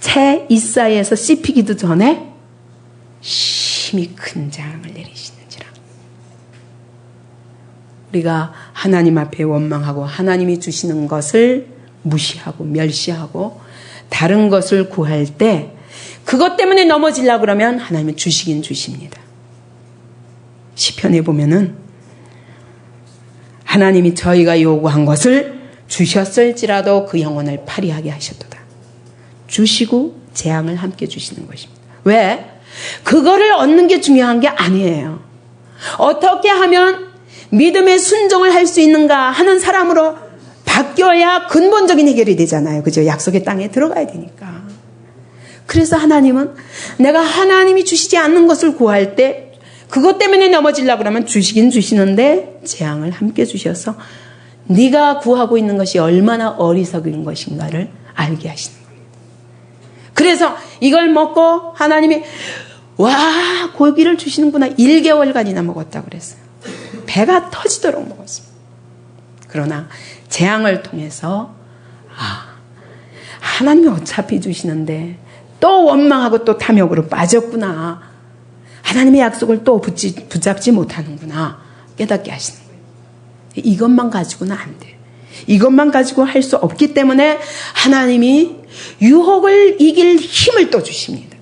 채 이사이에서 씹히기도 전에 심히 큰 재앙을 내리시는지라. 우리가 하나님 앞에 원망하고 하나님이 주시는 것을 무시하고 멸시하고 다른 것을 구할 때 그것 때문에 넘어지려고 그러면 하나님은 주시긴 주십니다. 시편에 보면은 하나님이 저희가 요구한 것을 주셨을지라도 그 영혼을 파리하게 하셨도다. 주시고 재앙을 함께 주시는 것입니다. 왜? 그거를 얻는 게 중요한 게 아니에요. 어떻게 하면 믿음의 순종을 할 수 있는가 하는 사람으로 바뀌어야 근본적인 해결이 되잖아요. 그죠? 약속의 땅에 들어가야 되니까. 그래서 하나님은 내가 하나님이 주시지 않는 것을 구할 때 그것 때문에 넘어지려고 그러면 주시긴 주시는데 재앙을 함께 주셔서 네가 구하고 있는 것이 얼마나 어리석은 것인가를 알게 하시는 겁니다. 그래서 이걸 먹고 하나님이 와 고기를 주시는구나. 1개월간이나 먹었다고 그랬어요. 배가 터지도록 먹었습니다. 그러나 재앙을 통해서 하나님이 어차피 주시는데 또 원망하고 또 탐욕으로 빠졌구나. 하나님의 약속을 또 붙잡지 못하는구나. 깨닫게 하시는 거예요. 이것만 가지고는 안 돼요. 이것만 가지고 할 수 없기 때문에 하나님이 유혹을 이길 힘을 또 주십니다.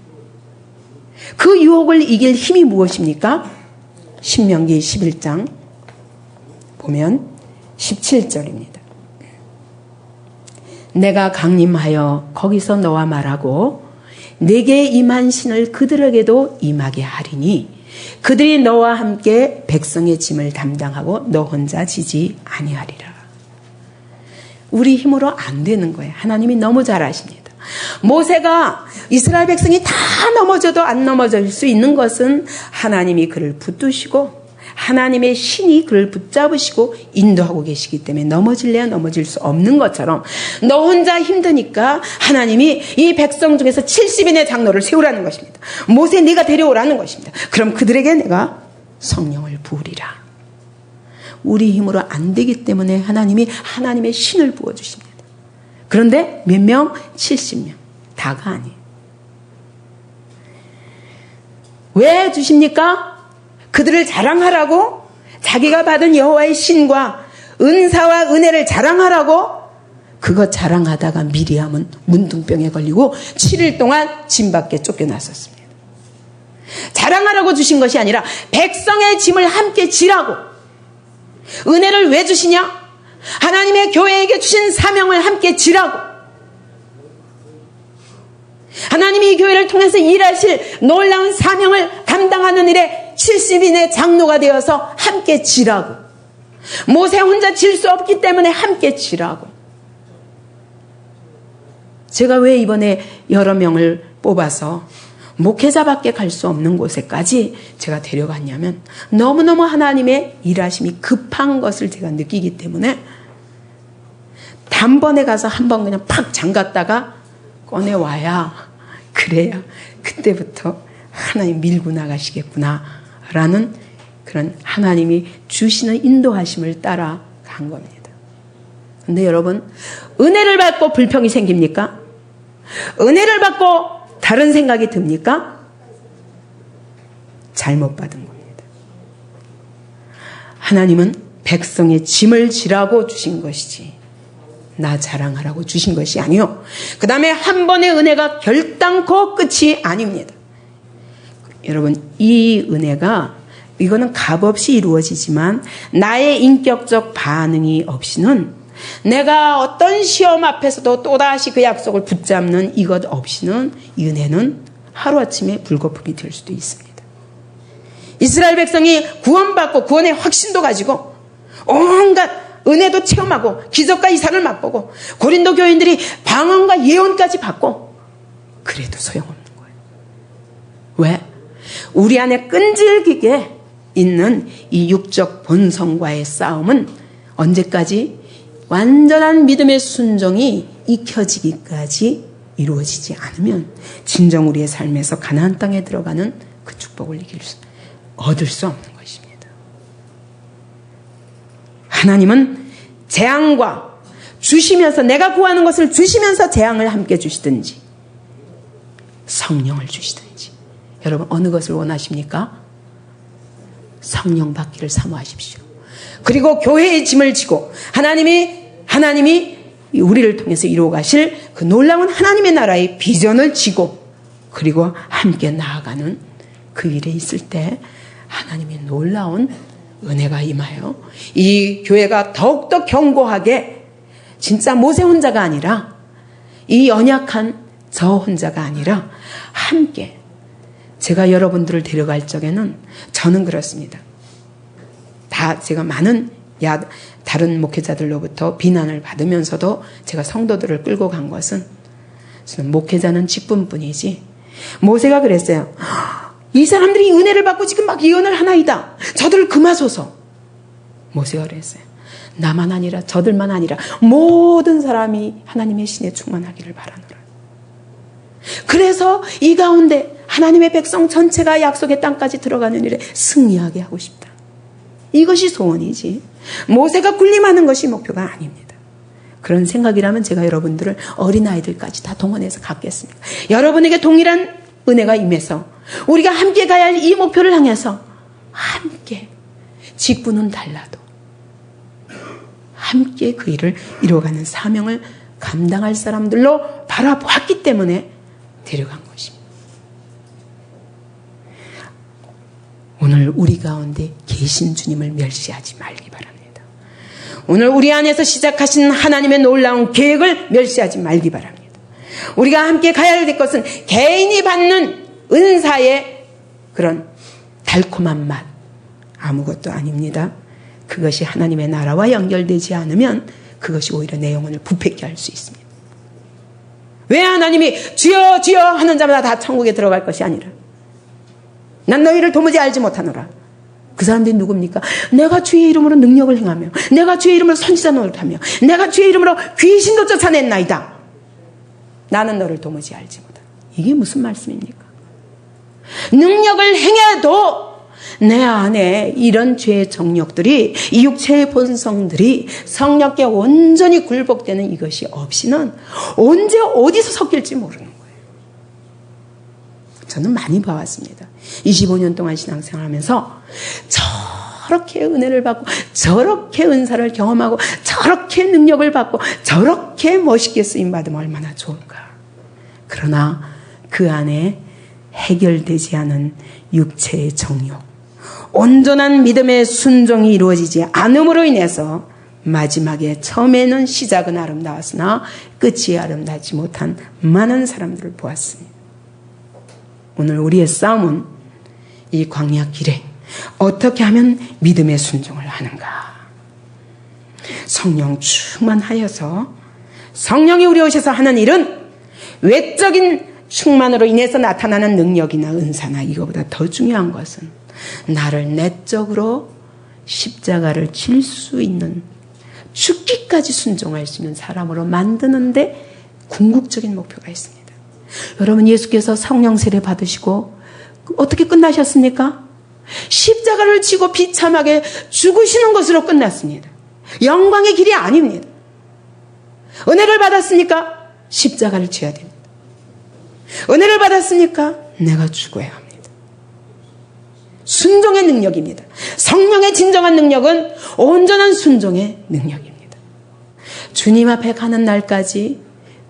그 유혹을 이길 힘이 무엇입니까? 신명기 11장 보면 17절입니다. 내가 강림하여 거기서 너와 말하고 내게 임한 신을 그들에게도 임하게 하리니 그들이 너와 함께 백성의 짐을 담당하고 너 혼자 지지 아니하리라. 우리 힘으로 안 되는 거예요. 하나님이 너무 잘 아십니다. 모세가 이스라엘 백성이 다 넘어져도 안 넘어질 수 있는 것은 하나님이 그를 붙드시고 하나님의 신이 그를 붙잡으시고 인도하고 계시기 때문에 넘어질래야 넘어질 수 없는 것처럼 너 혼자 힘드니까 하나님이 이 백성 중에서 70인의 장로를 세우라는 것입니다. 모세 네가 데려오라는 것입니다. 그럼 그들에게 내가 성령을 부으리라. 우리 힘으로 안 되기 때문에 하나님이 하나님의 신을 부어주십니다. 그런데 몇 명? 70명. 다가 아니에요. 왜 주십니까? 그들을 자랑하라고, 자기가 받은 여호와의 신과 은사와 은혜를 자랑하라고. 그거 자랑하다가 미리암은 문둥병에 걸리고 7일 동안 짐 밖에 쫓겨났었습니다. 자랑하라고 주신 것이 아니라 백성의 짐을 함께 지라고. 은혜를 왜 주시냐? 하나님의 교회에게 주신 사명을 함께 지라고. 하나님이 이 교회를 통해서 일하실 놀라운 사명을 감당하는 일에 70인의 장로가 되어서 함께 지라고. 모세 혼자 질 수 없기 때문에 함께 지라고. 제가 왜 이번에 여러 명을 뽑아서 목회자밖에 갈 수 없는 곳에까지 제가 데려갔냐면 너무너무 하나님의 일하심이 급한 것을 제가 느끼기 때문에 단번에 가서 한번 그냥 팍 잠갔다가 꺼내와야 그래야 그때부터 하나님 밀고 나가시겠구나 라는 그런 하나님이 주시는 인도하심을 따라 간 겁니다. 그런데 여러분, 은혜를 받고 불평이 생깁니까? 은혜를 받고 다른 생각이 듭니까? 잘못 받은 겁니다. 하나님은 백성의 짐을 지라고 주신 것이지 나 자랑하라고 주신 것이 아니요. 그 다음에 한 번의 은혜가 결단코 끝이 아닙니다. 여러분, 이 은혜가 이거는 값없이 이루어지지만 나의 인격적 반응이 없이는, 내가 어떤 시험 앞에서도 또다시 그 약속을 붙잡는 이것 없이는 이 은혜는 하루아침에 불거품이 될 수도 있습니다. 이스라엘 백성이 구원받고 구원의 확신도 가지고 온갖 은혜도 체험하고 기적과 이사를 맛보고 고린도 교인들이 방언과 예언까지 받고 그래도 소용없는 거예요. 왜? 우리 안에 끈질기게 있는 이 육적 본성과의 싸움은 언제까지? 완전한 믿음의 순종이 익혀지기까지 이루어지지 않으면 진정 우리의 삶에서 가나안 땅에 들어가는 그 축복을 얻을 수 없는 것입니다. 하나님은 재앙과 주시면서, 내가 구하는 것을 주시면서 재앙을 함께 주시든지 성령을 주시든지, 여러분 어느 것을 원하십니까? 성령 받기를 사모하십시오. 그리고 교회의 짐을 지고 하나님이 우리를 통해서 이루어 가실 그 놀라운 하나님의 나라의 비전을 지고 그리고 함께 나아가는 그 일에 있을 때 하나님의 놀라운 은혜가 임하여 이 교회가 더욱더 견고하게 진짜 모세 혼자가 아니라 이 연약한 저 혼자가 아니라 함께 제가 여러분들을 데려갈 적에는 저는 그렇습니다. 다 제가 많은 다른 목회자들로부터 비난을 받으면서도 제가 성도들을 끌고 간 것은 저는 목회자는 직분뿐이지 모세가 그랬어요. 이 사람들이 은혜를 받고 지금 막 예언을 하나이다. 저들을 금하소서. 모세가 그랬어요. 나만 아니라 저들만 아니라 모든 사람이 하나님의 신에 충만하기를 바라노라. 그래서 이 가운데 하나님의 백성 전체가 약속의 땅까지 들어가는 일에 승리하게 하고 싶다. 이것이 소원이지 모세가 군림하는 것이 목표가 아닙니다. 그런 생각이라면 제가 여러분들을 어린아이들까지 다 동원해서 갖겠습니다. 여러분에게 동일한 은혜가 임해서 우리가 함께 가야 할 이 목표를 향해서 함께 직분은 달라도 함께 그 일을 이루어가는 사명을 감당할 사람들로 바라보았기 때문에 데려간 것입니다. 오늘 우리 가운데 계신 주님을 멸시하지 말기 바랍니다. 오늘 우리 안에서 시작하신 하나님의 놀라운 계획을 멸시하지 말기 바랍니다. 우리가 함께 가야 될 것은 개인이 받는 은사의 그런 달콤한 맛 아무것도 아닙니다. 그것이 하나님의 나라와 연결되지 않으면 그것이 오히려 내 영혼을 부패케 할 수 있습니다. 왜 하나님이 주여 주여 하는 자마다 다 천국에 들어갈 것이 아니라 난 너희를 도무지 알지 못하노라. 그 사람들이 누굽니까? 내가 주의 이름으로 능력을 행하며 내가 주의 이름으로 선지자 노릇하며 내가 주의 이름으로 귀신도 쫓아냈나이다. 나는 너를 도무지 알지 못하노라. 이게 무슨 말씀입니까? 능력을 행해도 내 안에 이런 죄의 정욕들이 이 육체의 본성들이 성령께 온전히 굴복되는 이것이 없이는 언제 어디서 섞일지 모르는 거예요. 저는 많이 봐왔습니다. 25년 동안 신앙생활하면서 저렇게 은혜를 받고 저렇게 은사를 경험하고 저렇게 능력을 받고 저렇게 멋있게 쓰임받으면 얼마나 좋을까. 그러나 그 안에 해결되지 않은 육체의 정욕, 온전한 믿음의 순종이 이루어지지 않음으로 인해서 마지막에 처음에는 시작은 아름다웠으나 끝이 아름답지 못한 많은 사람들을 보았습니다. 오늘 우리의 싸움은 이 광야 길에 어떻게 하면 믿음의 순종을 하는가. 성령 충만하여서 성령이 우리 오셔서 하는 일은 외적인 충만으로 인해서 나타나는 능력이나 은사나 이거보다 더 중요한 것은 나를 내적으로 십자가를 질 수 있는 죽기까지 순종할 수 있는 사람으로 만드는데 궁극적인 목표가 있습니다. 여러분 예수께서 성령 세례 받으시고 어떻게 끝나셨습니까? 십자가를 지고 비참하게 죽으시는 것으로 끝났습니다. 영광의 길이 아닙니다. 은혜를 받았으니까 십자가를 져야 됩니다. 은혜를 받았으니까 내가 죽어야 합니다. 순종의 능력입니다. 성령의 진정한 능력은 온전한 순종의 능력입니다. 주님 앞에 가는 날까지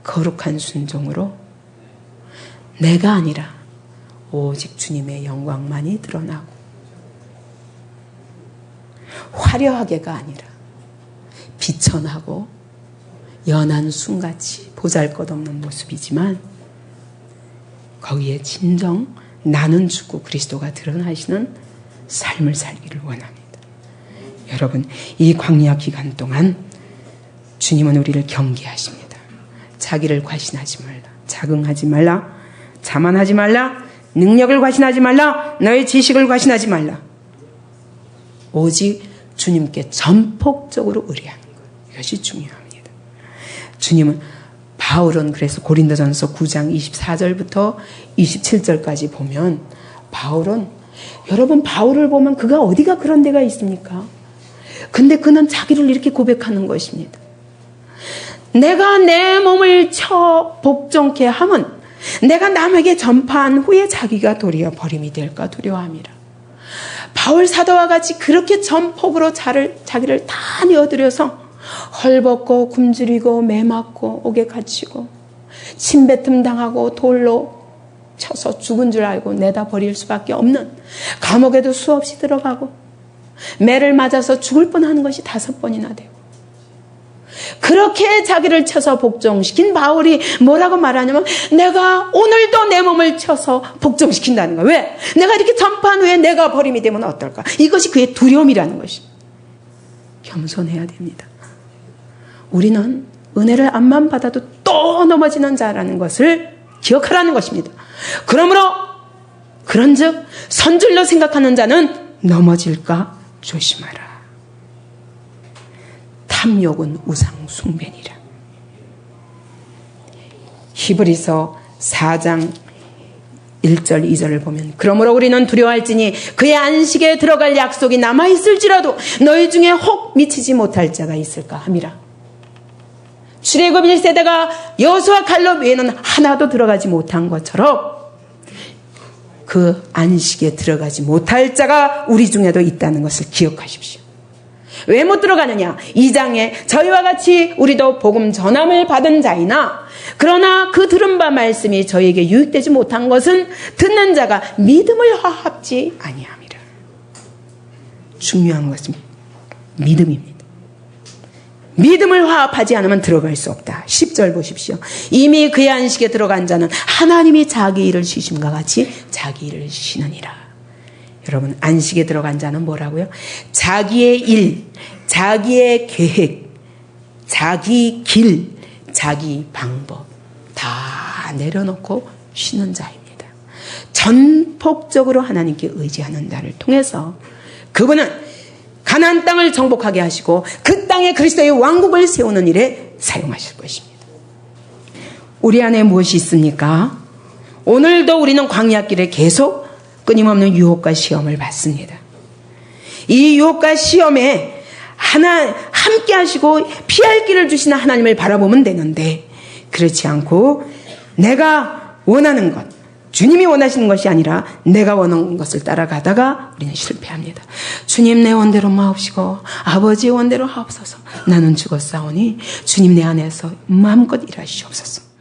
거룩한 순종으로 내가 아니라 오직 주님의 영광만이 드러나고 화려하게가 아니라 비천하고 연한 숭같이 보잘것없는 모습이지만 거기에 진정 나는 죽고 그리스도가 드러나시는 삶을 살기를 원합니다. 여러분 이 광야 기간 동안 주님은 우리를 경계하십니다. 자기를 과신하지 말라. 자긍하지 말라. 자만하지 말라. 능력을 과신하지 말라. 너의 지식을 과신하지 말라. 오직 주님께 전폭적으로 의뢰하는 것. 이것이 중요합니다. 주님은 바울은 그래서 고린도전서 9장 24절부터 27절까지 보면 바울은 여러분 바울을 보면 그가 어디가 그런 데가 있습니까? 근데 그는 자기를 이렇게 고백하는 것입니다. 내가 내 몸을 쳐 복종케 함은 내가 남에게 전파한 후에 자기가 도리어 버림이 될까 두려워함이라. 바울 사도와 같이 그렇게 전폭으로 자기를 다 내어드려서 헐벗고 굶주리고 매맞고 옥에 갇히고 침뱉음 당하고 돌로 쳐서 죽은 줄 알고 내다 버릴 수밖에 없는, 감옥에도 수없이 들어가고 매를 맞아서 죽을 뻔하는 것이 5번이나 되고, 그렇게 자기를 쳐서 복종시킨 바울이 뭐라고 말하냐면, 내가 오늘도 내 몸을 쳐서 복종시킨다는 거야. 왜? 내가 이렇게 전파한 후에 내가 버림이 되면 어떨까? 이것이 그의 두려움이라는 것입니다. 겸손해야 됩니다. 우리는 은혜를 암만 받아도 또 넘어지는 자라는 것을 기억하라는 것입니다. 그러므로 그런즉 선줄로 생각하는 자는 넘어질까 조심하라. 탐욕은 우상 숭배니라. 히브리서 4장 1절 2절을 보면, 그러므로 우리는 두려워할지니 그의 안식에 들어갈 약속이 남아있을지라도 너희 중에 혹 미치지 못할 자가 있을까 함이라. 출애굽 1세대가 여호수아 칼렙 외에는 하나도 들어가지 못한 것처럼 그 안식에 들어가지 못할 자가 우리 중에도 있다는 것을 기억하십시오. 왜 못 들어가느냐? 2장에 저희와 같이 우리도 복음 전함을 받은 자이나, 그러나 그 들은 바 말씀이 저희에게 유익되지 못한 것은 듣는 자가 믿음을 화합지 아니함이라. 중요한 것은 믿음입니다. 믿음을 화합하지 않으면 들어갈 수 없다. 10절 보십시오. 이미 그의 안식에 들어간 자는 하나님이 자기 일을 쉬심과 같이 자기 일을 쉬느니라. 여러분, 안식에 들어간 자는 뭐라고요? 자기의 일, 자기의 계획, 자기 길, 자기 방법 다 내려놓고 쉬는 자입니다. 전폭적으로 하나님께 의지하는 자를 통해서 그분은 가나안 땅을 정복하게 하시고 그 땅에 그리스도의 왕국을 세우는 일에 사용하실 것입니다. 우리 안에 무엇이 있습니까? 오늘도 우리는 광야길에 계속 끊임없는 유혹과 시험을 받습니다. 이 유혹과 시험에 함께 하시고 피할 길을 주시는 하나님을 바라보면 되는데, 그렇지 않고 내가 원하는 것, 주님이 원하시는 것이 아니라 내가 원하는 것을 따라가다가 우리는 실패합니다. 주님, 내 원대로 마옵시고 아버지의 원대로 하옵소서. 나는 죽었사오니 주님 내 안에서 마음껏 일하시옵소서.